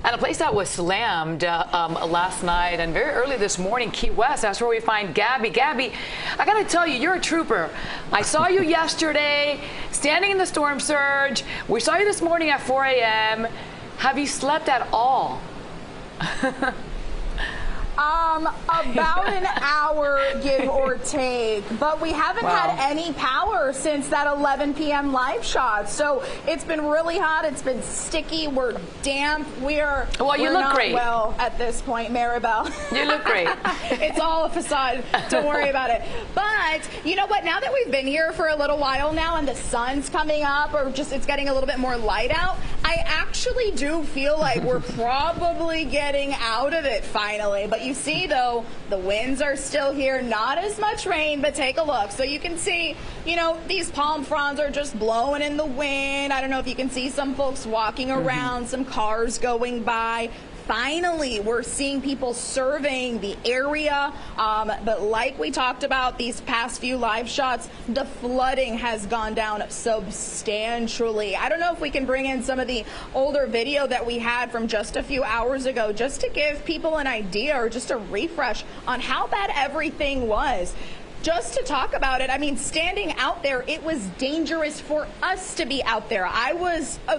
And a place that was slammed last night and very early this morning, Key West. That's where we find Gabby. Gabby, I got to tell you, you're a trooper. I saw you yesterday standing in the storm surge. We saw you this morning at 4 a.m. Have you slept at all? About an hour, give or take, but we haven't had any power since that 11 p.m. live shot. So it's been really hot. It's been sticky. We're damp. We're look great. Well, at this point, Maribel. You look great. It's all a facade. Don't worry about it. But you know what? Now that we've been here for a little while now, and the sun's coming up, or just it's getting a little bit more light out, I actually do feel like we're probably getting out of it finally. But you see, though, the winds are still here. Not as much rain, but take a look. So you can see, you know, these palm fronds are just blowing in the wind. I don't know if you can see some folks walking around, some cars going by. Finally, we're seeing people surveying the area, but like we talked about these past few live shots, the flooding has gone down substantially. I don't know if we can bring in some of the older video that we had from just a few hours ago, just to give people an idea or just a refresh on how bad everything was. Just to talk about it, I mean, standing out there, it was dangerous for us to be out there.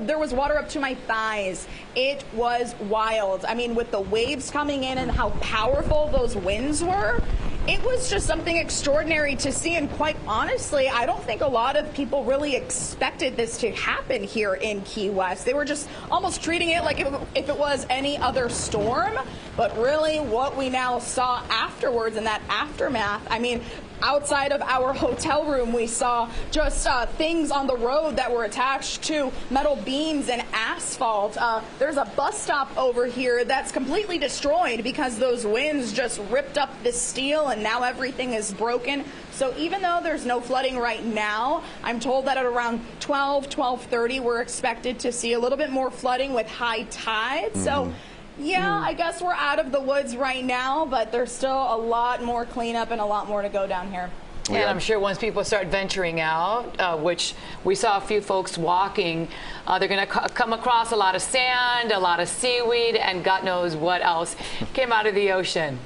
There was water up to my thighs. It was wild. I mean, with the waves coming in and how powerful those winds were, it was just something extraordinary to see. And quite honestly, I don't think a lot of people really expected this to happen here in Key West. They were just almost treating it like if it was any other storm. But really, what we now saw afterwards in that aftermath, I mean, outside of our hotel room, we saw just things on the road that were attached to metal beams and asphalt. There's a bus stop over here that's completely destroyed because those winds just ripped up the steel and now everything is broken. So even though there's no flooding right now, I'm told that at around 12:30, we're expected to see a little bit more flooding with high tide. So yeah, I guess we're out of the woods right now, but there's still a lot more cleanup and a lot more to go down here. And I'm sure once people start venturing out, which we saw a few folks walking, they're going to come across a lot of sand, a lot of seaweed, and God knows what else came out of the ocean.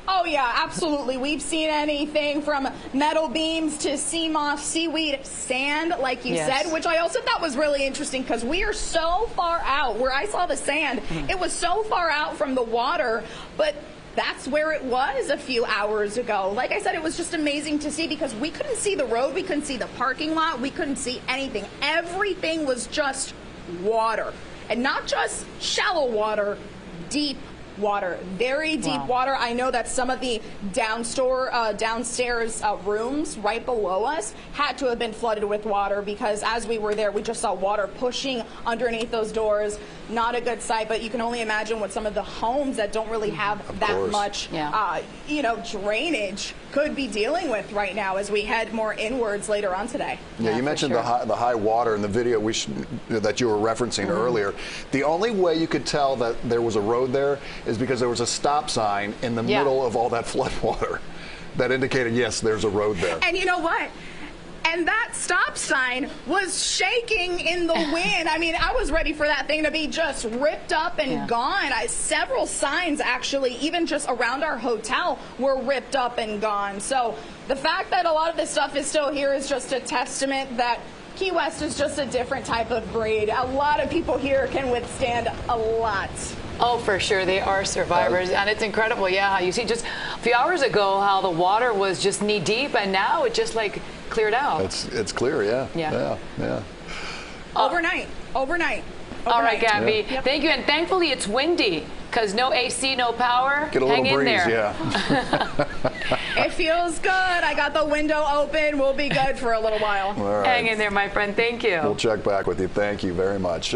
Oh, yeah, absolutely. We've seen anything from metal beams to sea moss, seaweed, sand, like you said, which I also thought was really interesting because we are so far out. Where I saw the sand, it was so far out from the water, but that's where it was a few hours ago. Like I said, it was just amazing to see because we couldn't see the road, we couldn't see the parking lot, we couldn't see anything. Everything was just water. And not just shallow water, deep water, very deep water. I know that some of the downstairs rooms right below us had to have been flooded with water because as we were there, we just saw water pushing underneath those doors. Not a good sight, but you can only imagine what some of the homes that don't really have that much, you know, drainage could be dealing with right now as we head more inwards later on today. Yeah, you mentioned the high water in the video that you were referencing earlier. The only way you could tell that there was a road there is because there was a stop sign in the middle of all that flood water that indicated, yes, there's a road there. And you know what? And that stop sign was shaking in the wind. I mean, I was ready for that thing to be just ripped up and gone. Several signs, actually, even just around our hotel, were ripped up and gone. So the fact that a lot of this stuff is still here is just a testament that Key West is just a different type of breed. A lot of people here can withstand a lot. Oh, for sure. They are survivors. And it's incredible, how you see just a few hours ago how the water was just knee deep and now it just like cleared out. It's clear, yeah. Overnight. All right, Gabby. Thank you. And thankfully it's windy because no AC, no power. Get a little Hang in breeze, there. It feels good. I got the window open. We'll be good for a little while. All right. Hang in there, my friend. Thank you. We'll check back with you. Thank you very much.